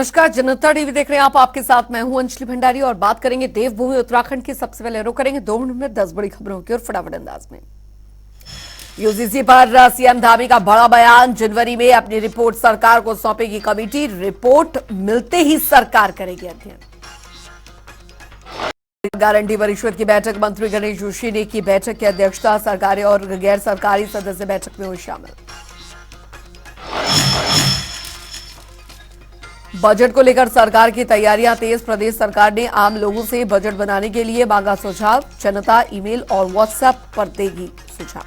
नमस्कार, जनता टीवी देख रहे हैं आप। आपके साथ मैं हूं अंजलि भंडारी और बात करेंगे देवभूमि उत्तराखंड की। सबसे पहले रुक करेंगे 2 मिनट में 10 बड़ी खबरों की और फटाफट अंदाज में। यूजीसी पर सीएम धामी का बड़ा बयान। जनवरी में अपनी रिपोर्ट सरकार को सौंपेगी कमेटी। रिपोर्ट मिलते ही सरकार करेगी अध्ययन। गारंटी परिषद की बैठक, मंत्री गणेश जोशी ने की बैठक की अध्यक्षता। सरकारी और गैर सरकारी सदस्य बैठक में हुए शामिल। बजट को लेकर सरकार की तैयारियां तेज। प्रदेश सरकार ने आम लोगों से बजट बनाने के लिए मांगा सुझाव। जनता ईमेल और व्हाट्सएप पर देगी सुझाव।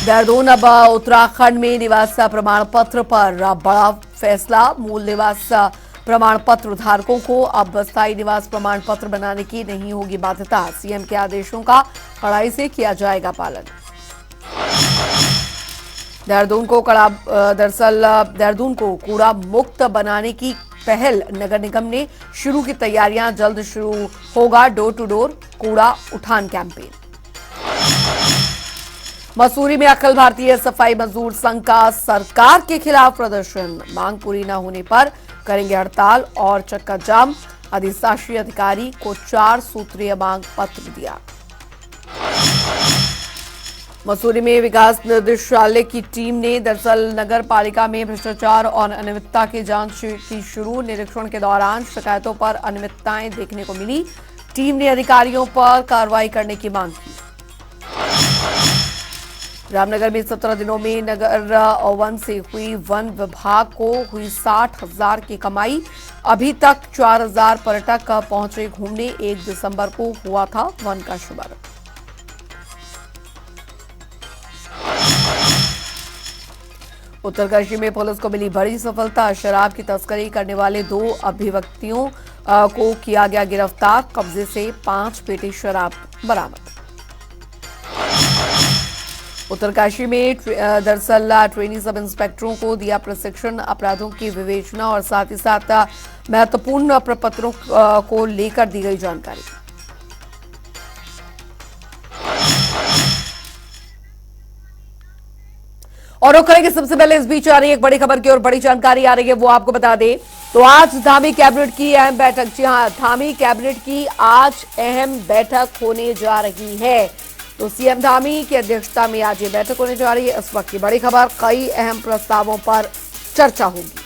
देहरादून अब उत्तराखंड में निवास प्रमाण पत्र पर बड़ा फैसला। मूल निवास प्रमाण पत्र धारकों को अब स्थायी निवास प्रमाण पत्र बनाने की नहीं होगी बाध्यता। सीएम के आदेशों का कड़ाई से किया जाएगा पालन। देहरादून को कूड़ा मुक्त बनाने की पहल नगर निगम ने शुरू की। तैयारियां जल्द शुरू होगा डोर टू डोर कूड़ा उठान कैंपेन। मसूरी में अखिल भारतीय सफाई मजदूर संघ का सरकार के खिलाफ प्रदर्शन। मांग पूरी न होने पर करेंगे हड़ताल और चक्का जाम। अधिशासी अधिकारी को 4 सूत्रीय मांग पत्र दिया। मसूरी में विकास निदेशालय की टीम ने दरअसल नगर पालिका में भ्रष्टाचार और अनियमितता की जांच की शुरू। निरीक्षण के दौरान शिकायतों पर अनियमितताएं देखने को मिली। टीम ने अधिकारियों पर कार्रवाई करने की मांग की। रामनगर में 17 दिनों में नगर वन से हुई वन विभाग को हुई 60,000 की कमाई। अभी तक 4,000 पर्यटक पहुंचे घूमने। 1 दिसंबर को हुआ था वन का शुभारंभ। उत्तरकाशी में पुलिस को मिली बड़ी सफलता। शराब की तस्करी करने वाले 2 अभिव्यक्तियों को किया गया गिरफ्तार। कब्जे से 5 पेटी शराब बरामद। उत्तरकाशी में दरअसल ट्रेनी सब इंस्पेक्टरों को दिया प्रशिक्षण। अपराधों की विवेचना और साथ ही साथ महत्वपूर्ण प्रपत्रों को लेकर दी गई जानकारी। और करेंगे सबसे पहले इस बीच आ रही है एक बड़ी खबर की और बड़ी जानकारी आ रही है, वो आपको बता दें तो आज धामी कैबिनेट की अहम बैठक। जी हां, धामी कैबिनेट की आज अहम बैठक होने जा रही है। तो सीएम धामी की अध्यक्षता में आज ये बैठक होने जा रही है। इस वक्त की बड़ी खबर, कई अहम प्रस्तावों पर चर्चा होगी।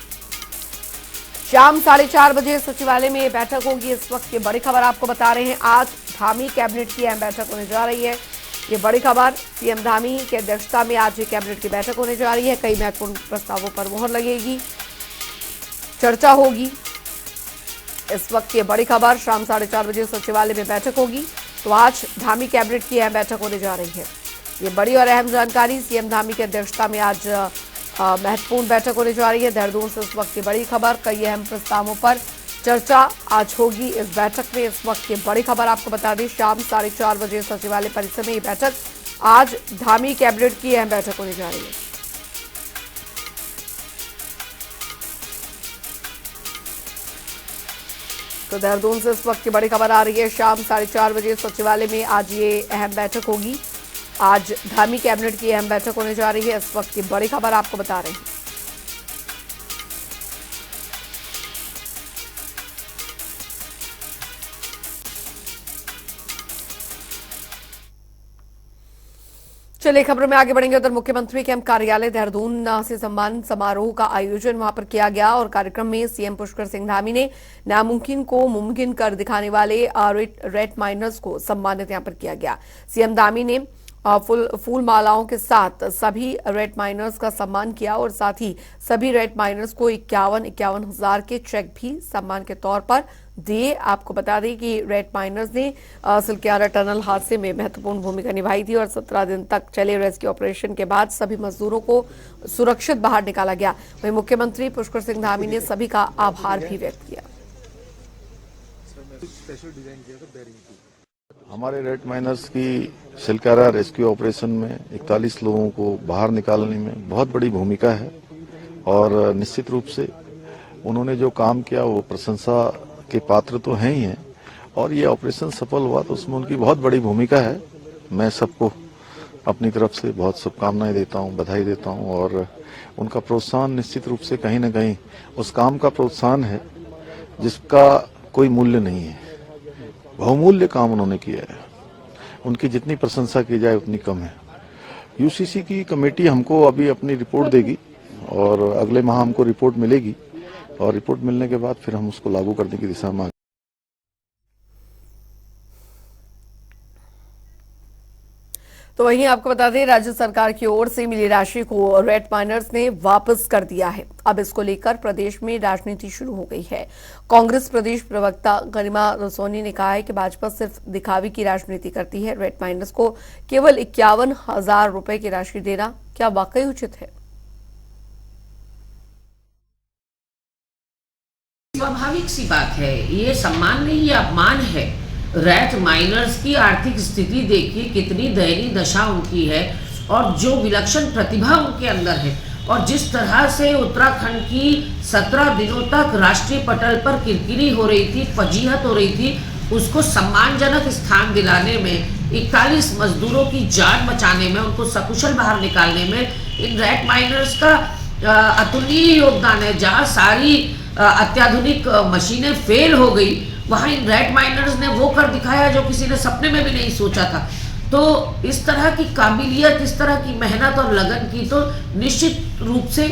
शाम 4:30 बजे सचिवालय में ये बैठक होगी। इस वक्त की बड़ी खबर आपको बता रहे हैं, आज धामी कैबिनेट की अहम बैठक होने जा रही है। ये बड़ी खबर, सीएम धामी की अध्यक्षता में आज कैबिनेट की बैठक होने जा रही है। कई महत्वपूर्ण प्रस्तावों पर मुहर लगेगी, चर्चा होगी। इस वक्त ये बड़ी खबर, शाम 4:30 बजे सचिवालय में बैठक होगी। तो आज धामी कैबिनेट की अहम बैठक होने जा रही है। ये बड़ी और अहम जानकारी, सीएम धामी की अध्यक्षता में आज महत्वपूर्ण बैठक होने जा रही है। देहरादून से इस वक्त की बड़ी खबर, कई अहम प्रस्तावों पर चर्चा आज होगी इस बैठक में। इस वक्त की बड़ी खबर आपको बता दें, शाम 4:30 बजे सचिवालय परिसर में ये बैठक, आज धामी कैबिनेट की अहम बैठक होने जा रही है। तो देहरादून से इस वक्त की बड़ी खबर आ रही है, शाम 4:30 बजे सचिवालय में आज ये अहम बैठक होगी। आज धामी कैबिनेट की अहम बैठक होने जा रही है। इस वक्त की बड़ी खबर आपको बता रहे हैं। चलिए खबरों में आगे बढ़ेंगे। उधर मुख्यमंत्री कैंप कार्यालय देहरादून से सम्मान समारोह का आयोजन वहां पर किया गया और कार्यक्रम में सीएम पुष्कर सिंह धामी ने नामुमकिन को मुमकिन कर दिखाने वाले रेड माइनर्स को सम्मानित यहां पर किया गया। सीएम धामी ने फूल मालाओं के साथ सभी रेड माइनर्स का सम्मान किया और साथ ही सभी रेड माइनर्स को 51 हजार के चेक भी सम्मान के तौर पर दिए। आपको बता दें कि रेड माइनर्स ने सिलक्यारा टनल हादसे में महत्वपूर्ण भूमिका निभाई थी और 17 दिन तक चले रेस्क्यू ऑपरेशन के बाद सभी मजदूरों को सुरक्षित बाहर निकाला गया। वहीं मुख्यमंत्री पुष्कर सिंह धामी ने सभी का आभार भी व्यक्त किया। हमारे रेड माइनर्स की सिलक्यारा रेस्क्यू ऑपरेशन में 41 लोगों को बाहर निकालने में बहुत बड़ी भूमिका है और निश्चित रूप से उन्होंने जो काम किया वो प्रशंसा के पात्र तो हैं ही हैं और ये ऑपरेशन सफल हुआ तो उसमें उनकी बहुत बड़ी भूमिका है। मैं सबको अपनी तरफ से बहुत शुभकामनाएं देता हूं, बधाई देता हूं और उनका प्रोत्साहन निश्चित रूप से कहीं ना कहीं उस काम का प्रोत्साहन है जिसका कोई मूल्य नहीं है। बहुमूल्य काम उन्होंने किया है, उनकी जितनी प्रशंसा की जाए उतनी कम है। यूसीसी की कमेटी हमको अभी अपनी रिपोर्ट देगी और अगले माह हमको रिपोर्ट मिलेगी और रिपोर्ट मिलने के बाद फिर हम उसको लागू करने की दिशा में। तो वहीं आपको बता दें, राज्य सरकार की ओर से मिली राशि को रेड माइनर्स ने वापस कर दिया है। अब इसको लेकर प्रदेश में राजनीति शुरू हो गई है। कांग्रेस प्रदेश प्रवक्ता गरिमा रसोनी ने कहा है कि भाजपा सिर्फ दिखावे की राजनीति करती है। रेड माइनर्स को केवल 51,000 रुपए की राशि देना क्या वाकई उचित है? स्वाभाविक सी बात है, ये सम्मान नहीं, ये अपमान है। रैट माइनर्स की आर्थिक स्थिति देखिए, कितनी दयनीय दशा उनकी है और जो विलक्षण प्रतिभा उनके अंदर है और जिस तरह से उत्तराखंड की 17 दिनों तक राष्ट्रीय पटल पर किरकिरी हो रही थी, फजीहत हो रही थी, उसको सम्मानजनक स्थान दिलाने में, 41 मजदूरों की जान बचाने में, उनको सकुशल बाहर निकालने में इन रैट माइनर्स का अतुलनीय योगदान है। जहाँ सारी अत्याधुनिक मशीनें फेल हो गई, वहाँ इन रैट माइनर्स ने वो कर दिखाया जो किसी ने सपने में भी नहीं सोचा था। तो इस तरह की काबिलियत, इस तरह की मेहनत और लगन की तो निश्चित रूप से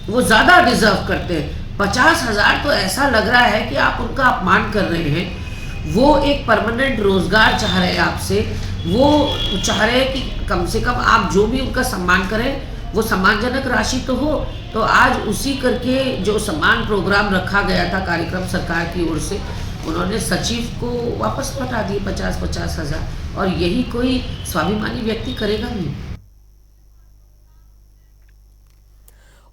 वो ज़्यादा डिजर्व करते हैं। 50,000 तो ऐसा लग रहा है कि आप उनका अपमान कर रहे हैं। वो एक परमानेंट रोजगार चाह रहे हैं आपसे, वो चाह रहे हैं कि कम से कम आप जो भी उनका सम्मान करें वो सम्मानजनक राशि तो हो। तो आज उसी करके जो सम्मान प्रोग्राम रखा गया था कार्यक्रम सरकार की ओर से, उन्होंने सचिव को वापस लौटा दिए 50-50 हजार, और यही कोई स्वाभिमानी व्यक्ति करेगा नहीं।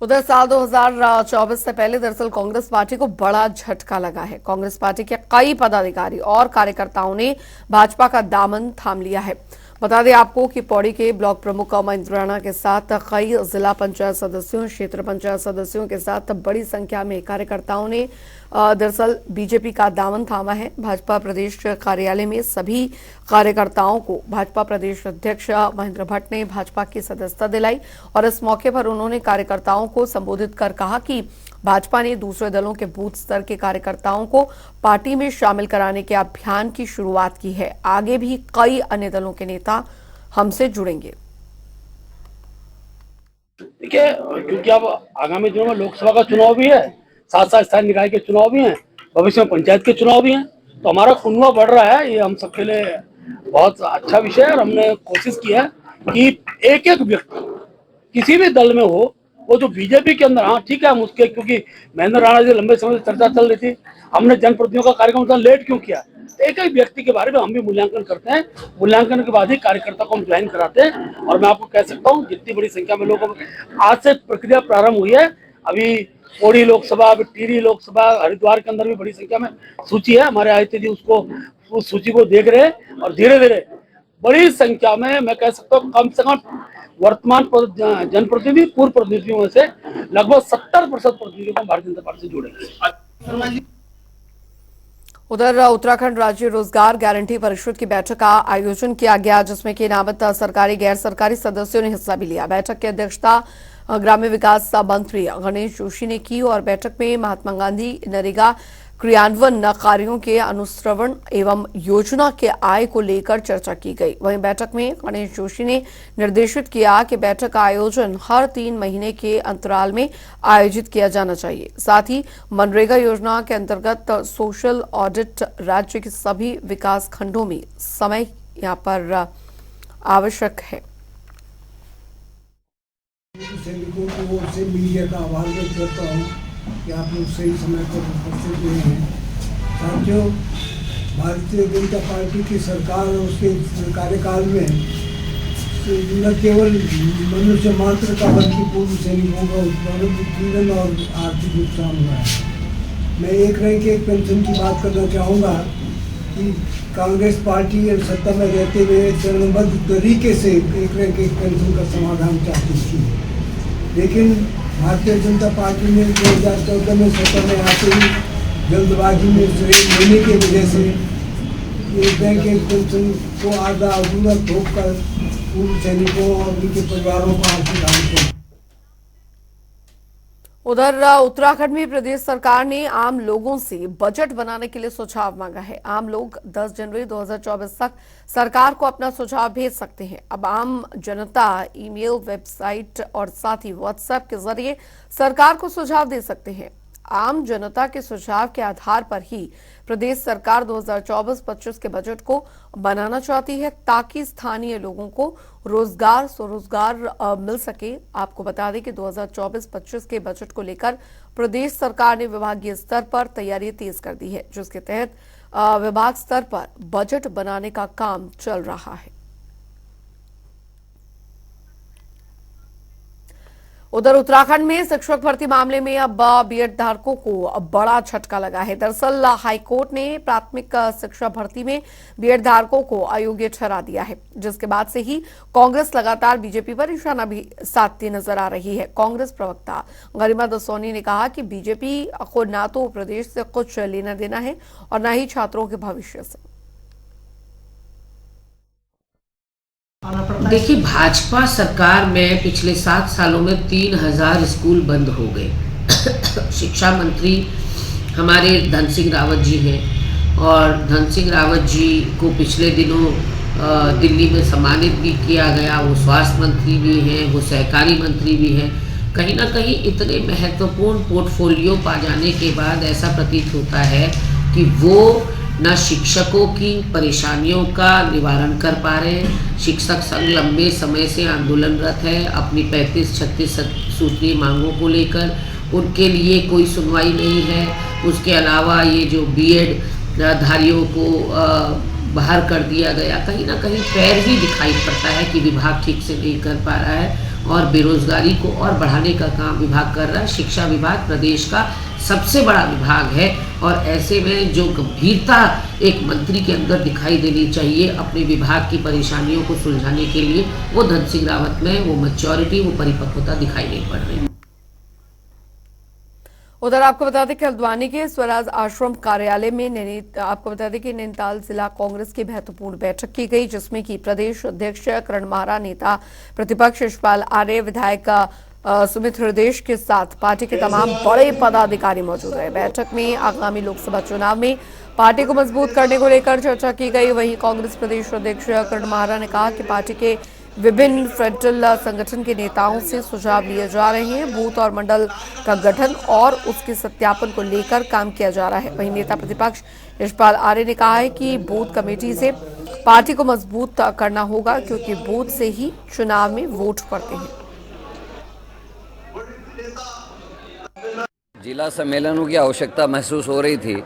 उधर साल 2024 से पहले दरअसल कांग्रेस पार्टी को बड़ा झटका लगा है। कांग्रेस पार्टी के कई पदाधिकारी और कार्यकर्ताओं ने भाजपा का दामन थाम लिया है। बता दें आपको कि पौड़ी के ब्लॉक प्रमुख महेंद्र राणा के साथ कई जिला पंचायत सदस्यों, क्षेत्र पंचायत सदस्यों के साथ बड़ी संख्या में कार्यकर्ताओं ने दरअसल बीजेपी का दामन थामा है। भाजपा प्रदेश कार्यालय में सभी कार्यकर्ताओं को भाजपा प्रदेश अध्यक्ष महेंद्र भट्ट ने भाजपा की सदस्यता दिलाई और इस मौके पर उन्होंने कार्यकर्ताओं को संबोधित कर कहा कि भाजपा ने दूसरे दलों के बूथ स्तर के कार्यकर्ताओं को पार्टी में शामिल कराने के अभियान की शुरुआत की है। आगे भी कई अन्य दलों के नेता हमसे जुड़ेंगे। देखिए, क्योंकि अब आगामी दिनों में लोकसभा का चुनाव भी है, साथ साथ स्थानीय निकाय के चुनाव भी हैं, भविष्य में पंचायत के चुनाव भी हैं, तो हमारा कुनबा बढ़ रहा है। ये हम सबके लिए बहुत अच्छा विषय है और हमने कोशिश की है कि एक एक व्यक्ति किसी भी दल में हो, वो जो बीजेपी के अंदर, हाँ ठीक है, हम उसके, क्योंकि महेंद्र राणा जी लंबे समय से चर्चा चल रही थी, हमने जनप्रतिनिधियों का कार्यक्रम उतना लेट क्यों किया, एक एक व्यक्ति के बारे में हम भी मूल्यांकन करते हैं। मूल्यांकन के बाद ही कार्यकर्ता को हम ज्वाइन कराते हैं। और मैं आपको कह सकता हूँ, जितनी बड़ी संख्या में लोगों, आज से प्रक्रिया प्रारंभ हुई है। अभी पौड़ी लोकसभा, अभी टिहरी लोकसभा, हरिद्वार के अंदर भी बड़ी संख्या में सूची है। हमारे आदित्य जी उसको, उस सूची को देख रहे हैं और धीरे धीरे बड़ी संख्या में, मैं कह सकता हूँ कम से कम वर्तमान जनप्रतिनिधि, पूर्व प्रतिनिधियों में से लगभग 70% प्रतिनिधियों को भारतीय जनता पार्टी से जोड़ेंगे। उधर उत्तराखंड राज्य रोजगार गारंटी परिषद की बैठक का आयोजन किया गया, जिसमें कि नामत सरकारी गैर सरकारी सदस्यों ने हिस्सा भी लिया। बैठक की अध्यक्षता ग्रामीण विकास मंत्री गणेश जोशी ने की और बैठक में महात्मा गांधी नरेगा क्रियान्वयन कार्यों के अनुश्रवण एवं योजना के आय को लेकर चर्चा की गई। वहीं बैठक में गणेश जोशी ने निर्देशित किया कि बैठक का आयोजन हर 3 महीने के अंतराल में आयोजित किया जाना चाहिए। साथ ही मनरेगा योजना के अंतर्गत सोशल ऑडिट राज्य के सभी विकास खंडों में समय यहाँ पर आवश्यक है। सैनिकों को ओर से मीडिया का आभार व्यक्त करता हूँ कि आप लोग सही समय पर उपस्थित हुए हैं। साथियों, भारतीय जनता पार्टी की सरकार और उसके कार्यकाल में न केवल मनुष्य मात्र का बल्कि पूर्व सैनिकों का उत्पीड़न और आर्थिक नुकसान हुआ है। मैं एक रैंक एक पेंशन की बात करना चाहूँगा कि कांग्रेस पार्टी सत्ता में रहते हुए चरणबद्ध तरीके से एक रैंक एक पेंशन का समाधान चाहती थी, लेकिन भारतीय जनता पार्टी ने 2014 में सत्ता में आते ही जल्दबाजी में श्रेय लेने की वजह से एक रैंक एक पेंशन को आधा अधूरा ठोक कर पूर्व सैनिकों और उनके परिवारों को आर्थिक हानि पहुंची। उधर उत्तराखंड में प्रदेश सरकार ने आम लोगों से बजट बनाने के लिए सुझाव मांगा है। आम लोग 10 जनवरी 2024 तक सरकार को अपना सुझाव भेज सकते हैं। अब आम जनता ईमेल, वेबसाइट और साथ ही व्हाट्सएप के जरिए सरकार को सुझाव दे सकते हैं। आम जनता के सुझाव के आधार पर ही प्रदेश सरकार 2024-25 के बजट को बनाना चाहती है, ताकि स्थानीय लोगों को रोजगार, स्वरोजगार मिल सके। आपको बता दें कि 2024-25 के बजट को लेकर प्रदेश सरकार ने विभागीय स्तर पर तैयारी तेज कर दी है, जिसके तहत विभाग स्तर पर बजट बनाने का काम चल रहा है। उधर उत्तराखंड में शिक्षक भर्ती मामले में अब बीएड धारकों को अब बड़ा झटका लगा है। दरअसल हाईकोर्ट ने प्राथमिक शिक्षा भर्ती में बीएड धारकों को अयोग्य ठहरा दिया है, जिसके बाद से ही कांग्रेस लगातार बीजेपी पर निशाना भी साधती नजर आ रही है। कांग्रेस प्रवक्ता गरिमा दसोनी ने कहा कि बीजेपी को ना तो प्रदेश से कुछ लेना देना है और न ही छात्रों के भविष्य से। देखिए, भाजपा सरकार में पिछले 7 सालों में 3000 स्कूल बंद हो गए। शिक्षा मंत्री हमारे धन सिंह रावत जी हैं और धन सिंह रावत जी को पिछले दिनों दिल्ली में सम्मानित भी किया गया। वो स्वास्थ्य मंत्री भी हैं, वो सहकारी मंत्री भी हैं। कहीं ना कहीं इतने महत्वपूर्ण पोर्टफोलियो पा जाने के बाद ऐसा प्रतीत होता है कि वो न शिक्षकों की परेशानियों का निवारण कर पा रहे हैं। शिक्षक संघ लंबे समय से आंदोलनरत है अपनी 35-36 सूत्रीय मांगों को लेकर। उनके लिए कोई सुनवाई नहीं है। उसके अलावा ये जो बीएड धारियों को बाहर कर दिया गया, कहीं ना कहीं पैर ही दिखाई पड़ता है कि विभाग ठीक से नहीं कर पा रहा है और बेरोजगारी को और बढ़ाने का काम विभाग कर रहा है। शिक्षा विभाग प्रदेश का सबसे बड़ा विभाग है और ऐसे में जो गंभीरता एक मंत्री के अंदर दिखाई देनी चाहिए अपने विभाग की परेशानियों को सुलझाने के लिए, वो धन सिंह रावत में वो मैच्योरिटी, वो परिपक्वता दिखाई नहीं पड़ रही। उधर आपको बता दें कि हल्द्वानी के स्वराज आश्रम कार्यालय में आपको बता दें कि नैनीताल जिला कांग्रेस की महत्वपूर्ण बैठक की गई, जिसमें कि प्रदेश अध्यक्ष करण माहरा, नेता प्रतिपक्ष यशपाल आर्य, विधायक सुमित हृदय के साथ पार्टी के तमाम बड़े पदाधिकारी मौजूद रहे। बैठक में आगामी लोकसभा चुनाव में पार्टी को मजबूत करने को लेकर चर्चा की गई। वहीं कांग्रेस प्रदेश अध्यक्ष करण माहरा ने कहा कि पार्टी के विभिन्न फेडरल संगठन के नेताओं से सुझाव लिए जा रहे हैं। बूथ और मंडल का गठन और उसके सत्यापन को लेकर काम किया जा रहा है। वहीं नेता प्रतिपक्ष यशपाल आर्य ने कहा है कि बूथ कमेटी से पार्टी को मजबूत करना होगा, क्योंकि बूथ से ही चुनाव में वोट पड़ते हैं। जिला सम्मेलनों की आवश्यकता महसूस हो रही थी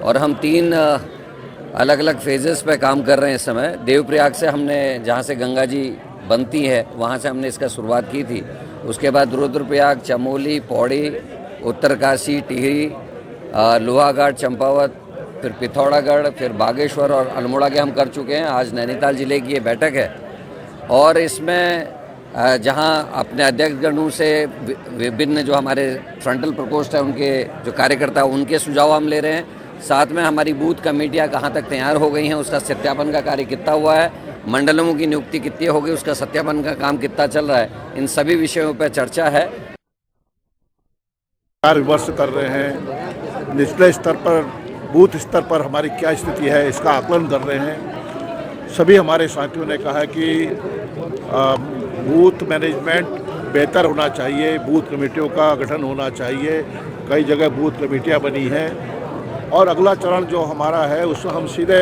और हम 3 अलग अलग फेजेस पे काम कर रहे हैं इस समय। देवप्रयाग से हमने, जहाँ से गंगा जी बनती है, वहाँ से हमने इसका शुरुआत की थी। उसके बाद रुद्रप्रयाग, चमोली, पौड़ी, उत्तरकाशी, टिहरी, लोहागढ़, चंपावत, फिर पिथौरागढ़, फिर बागेश्वर और अल्मोड़ा के हम कर चुके हैं। आज नैनीताल जिले की ये बैठक है और इसमें जहां अपने अध्यक्षगणों से विभिन्न जो हमारे फ्रंटल प्रकोष्ठ है उनके जो कार्यकर्ता उनके सुझाव हम ले रहे हैं। साथ में हमारी बूथ कमेटियां कहां तक तैयार हो गई हैं, उसका सत्यापन का कार्य कितना हुआ है, मंडलों की नियुक्ति कितनी हो गई, उसका सत्यापन का काम कितना चल रहा है, इन सभी विषयों पर चर्चा है। विमर्श कर रहे हैं, निचले स्तर पर, बूथ स्तर पर हमारी क्या स्थिति है इसका आकलन कर रहे हैं। सभी हमारे साथियों ने कहा कि बूथ मैनेजमेंट बेहतर होना चाहिए, बूथ कमेटियों का गठन होना चाहिए। कई जगह बूथ कमेटियां बनी हैं और अगला चरण जो हमारा है उसमें हम सीधे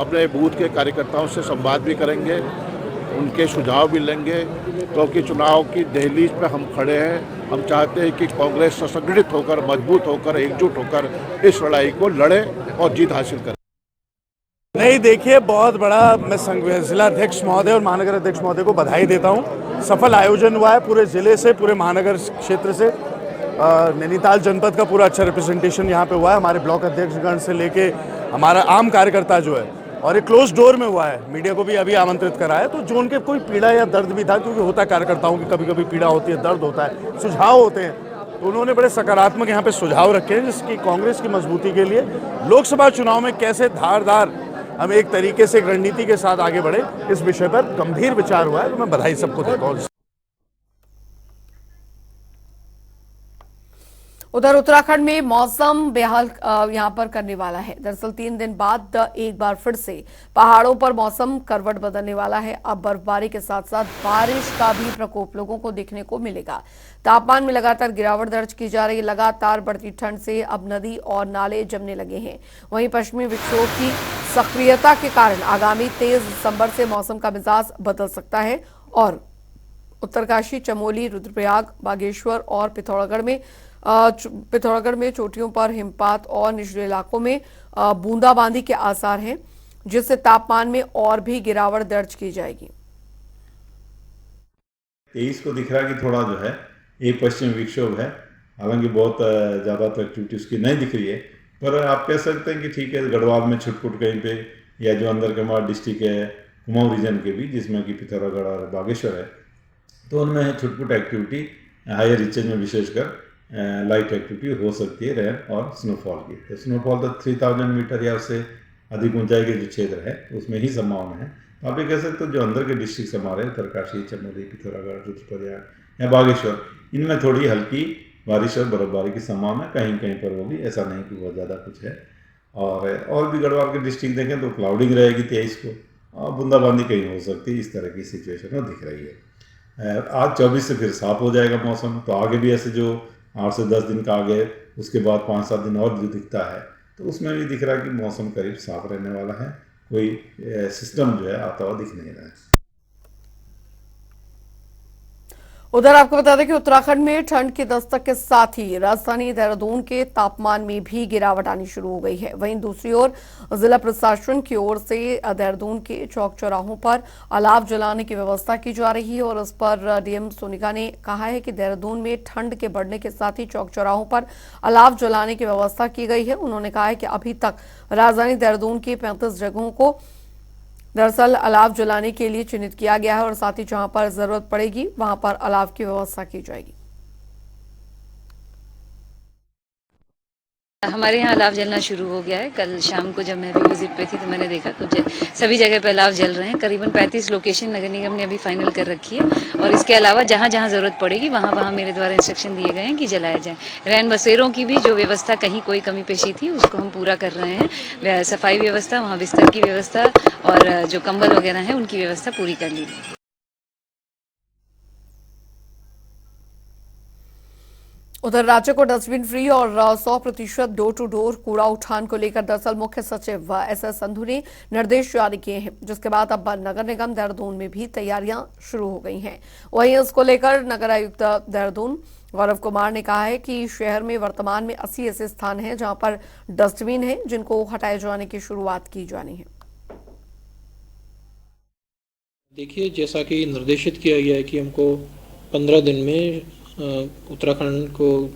अपने बूथ के कार्यकर्ताओं से संवाद भी करेंगे, उनके सुझाव भी लेंगे, क्योंकि चुनाव की दहलीज पर हम खड़े हैं। हम चाहते हैं कि कांग्रेस संगठित होकर, मजबूत होकर, एकजुट होकर इस लड़ाई को लड़े और जीत हासिल करें। नहीं, देखिए, बहुत बड़ा मैं जिला अध्यक्ष महोदय और महानगर अध्यक्ष महोदय को बधाई देता हूं। सफल आयोजन हुआ है पूरे जिले से, पूरे महानगर क्षेत्र से। नैनीताल जनपद का पूरा अच्छा रिप्रेजेंटेशन यहाँ पे हुआ है। हमारे ब्लॉक अध्यक्षगण से लेके हमारा आम कार्यकर्ता जो है, और एक क्लोज डोर में हुआ है। मीडिया को भी अभी आमंत्रित करा है, तो जो उनके कोई पीड़ा या दर्द भी था, क्योंकि होता है कार्यकर्ताओं की कभी कभी पीड़ा होती है, दर्द होता है, सुझाव होते हैं, तो उन्होंने बड़े सकारात्मक यहाँ पे सुझाव रखे हैं, जिसकी कांग्रेस की मजबूती के लिए लोकसभा चुनाव में कैसे धारदार हम एक तरीके से एक रणनीति के साथ आगे बढ़े, इस विषय पर गंभीर विचार हुआ है, तो मैं बधाई सबको देता हूँ। उधर उत्तराखंड में मौसम बेहाल यहां पर करने वाला है। दरअसल 3 दिन बाद एक बार फिर से पहाड़ों पर मौसम करवट बदलने वाला है। अब बर्फबारी के साथ साथ बारिश का भी प्रकोप लोगों को देखने को मिलेगा। तापमान में लगातार गिरावट दर्ज की जा रही है। लगातार बढ़ती ठंड से अब नदी और नाले जमने लगे हैं। वहीं पश्चिमी विक्षोभ की सक्रियता के कारण आगामी 23 दिसंबर से मौसम का मिजाज बदल सकता है और उत्तरकाशी, चमोली, रुद्रप्रयाग, बागेश्वर और पिथौरागढ़ में चोटियों पर हिमपात और निचले इलाकों में बूंदाबांदी के आसार हैं, जिससे तापमान में और भी गिरावट दर्ज की जाएगी। 23 को दिख रहा है कि थोड़ा जो है एक पश्चिमी विक्षोभ है, हालांकि बहुत ज़्यादा तो एक्टिविटी उसकी नहीं दिख रही है, पर आप कह सकते हैं कि ठीक है, गढ़वाल में छुटपुट कहीं पे, या जो अंदर के हमारा डिस्ट्रिक्ट है कुमाऊं रीजन के भी, जिसमें कि पिथौरागढ़ और बागेश्वर है, तो उनमें छुटपुट एक्टिविटी हायर रीचेज में विशेषकर लाइट एक्टिविटी हो सकती है, रेन और स्नोफॉल की। तो स्नोफॉल तो 3000 मीटर या उससे अधिक ऊंचाई के जो क्षेत्र है उसमें ही संभावना है। तो आप ये कह सकते हो जो अंदर के डिस्ट्रिक्ट हमारे उत्तरकाशी, चमोली, पिथौरागढ़, रुद्रप्रयाग या बागेश्वर, इनमें थोड़ी हल्की बारिश और बर्फबारी की संभावना कहीं कहीं पर होगी, ऐसा नहीं कि बहुत ज़्यादा कुछ है। और भी गढ़वाल के डिस्ट्रिक्ट देखें तो क्लाउडिंग रहेगी 23 को, और बूंदाबांदी कहीं हो सकती है। इस तरह की सिचुएशन में दिख रही है। आज 24 से फिर साफ हो जाएगा मौसम, तो आगे भी ऐसे जो 8 से 10 दिन का आगे, उसके बाद 5-7 दिन और जो दिखता है, तो उसमें भी दिख रहा है कि मौसम करीब साफ रहने वाला है। कोई सिस्टम जो है आता हुआ दिख नहीं रहा है। उधर आपको बता दें कि उत्तराखंड में ठंड की दस्तक के साथ ही राजधानी देहरादून के तापमान में भी गिरावट आनी शुरू हो गई है। वहीं दूसरी ओर जिला प्रशासन की ओर से देहरादून के चौक चौराहों पर अलाव जलाने की व्यवस्था की जा रही है और इस पर डीएम सोनिका ने कहा है कि देहरादून में ठंड के बढ़ने के साथ ही चौक चौराहों पर अलाव जलाने की व्यवस्था की गई है। उन्होंने कहा है कि अभी तक राजधानी देहरादून की 35 जगहों को दरअसल अलाव जलाने के लिए चिन्हित किया गया है और साथ ही जहां पर जरूरत पड़ेगी वहां पर अलाव की व्यवस्था की जाएगी। हमारे यहाँ अलाव जलना शुरू हो गया है। कल शाम को जब मैं भी विजिट पे थी तो मैंने देखा तो सभी जगह पे अलाव जल रहे हैं। करीबन 35 लोकेशन नगर निगम ने अभी फाइनल कर रखी है और इसके अलावा जहाँ जहाँ जरूरत पड़ेगी वहाँ मेरे द्वारा इंस्ट्रक्शन दिए गए हैं कि जलाया जाए। रैन बसेरों की भी जो व्यवस्था कहीं कोई कमी पेशी थी उसको हम पूरा कर रहे हैं। सफाई व्यवस्था, वहाँ बिस्तर की व्यवस्था और जो कंबल वगैरह है उनकी व्यवस्था पूरी कर ली है। उधर राज्य को डस्टबिन फ्री और 100% डोर टू डोर कूड़ा उठान को लेकर दरअसल मुख्य सचिव एसएस संधू ने निर्देश जारी किए हैं, जिसके बाद अब नगर निगम देहरादून में भी तैयारियां शुरू हो गई हैं। वहीं इसको लेकर नगर आयुक्त देहरादून गौरव कुमार ने कहा है कि शहर में वर्तमान में 80 ऐसे स्थान हैं जहां पर डस्टबिन है जिनको हटाए जाने की शुरुआत की जानी है। देखिए, जैसा कि निर्देशित किया गया है कि हमको 15 दिन में उत्तराखंड को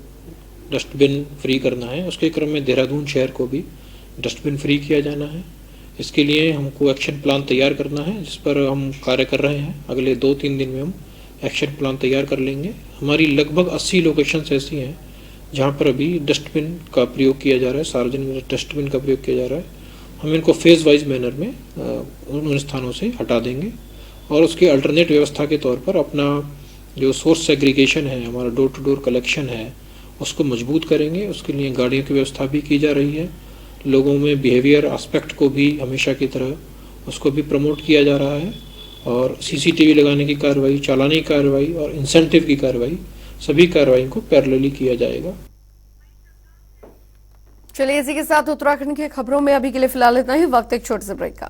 डस्टबिन फ्री करना है, उसके क्रम में देहरादून शहर को भी डस्टबिन फ्री किया जाना है। इसके लिए हमको एक्शन प्लान तैयार करना है, जिस पर हम कार्य कर रहे हैं। अगले 2-3 दिन में हम एक्शन प्लान तैयार कर लेंगे। हमारी लगभग 80 लोकेशंस ऐसी हैं जहां पर अभी डस्टबिन का प्रयोग किया जा रहा है, सार्वजनिक डस्टबिन का प्रयोग किया जा रहा है। हम इनको फेज वाइज मैनर में उन स्थानों से हटा देंगे और उसके अल्टरनेट व्यवस्था के तौर पर अपना जो सोर्स सेग्रीगेशन है, हमारा डोर टू डोर कलेक्शन है, उसको मजबूत करेंगे। उसके लिए गाड़ियों की व्यवस्था भी की जा रही है। लोगों में बिहेवियर एस्पेक्ट को भी हमेशा की तरह उसको भी प्रमोट किया जा रहा है और सीसीटीवी लगाने की कार्रवाई, चालानी की कार्रवाई और इंसेंटिव की कार्रवाई, सभी कार्रवाई को पैरेलली किया जाएगा। चलिए, इसी के साथ उत्तराखंड की खबरों में अभी के लिए फिलहाल इतना ही। वक्त एक छोटे से ब्रेक का।